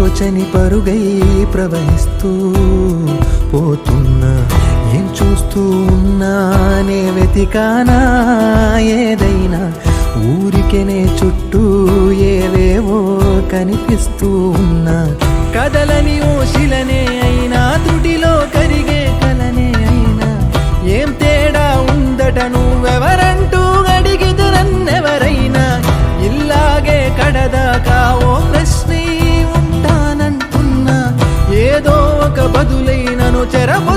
తోచని పరుగై ప్రవహిస్తూ పోతున్నా. ఏం చూస్తూ ఉన్నానే వెతికానా ఏదైనా, ఊరికెనే చుట్టూ ఏవేవో కనిపిస్తూ ఉన్నా. కదలని ఓశిలనే అయినా, తుడిలో కరిగే కలనే అయినా, ఏం తేడా ఉందట నువ్వెవరంటూ అడిగితే నన్నెవరైనా. ఇల్లాగే కడదాకా ఓ ప్రశ్నే ఉంటానంటున్నా, ఏదో ఒక బదులైనను చెరబు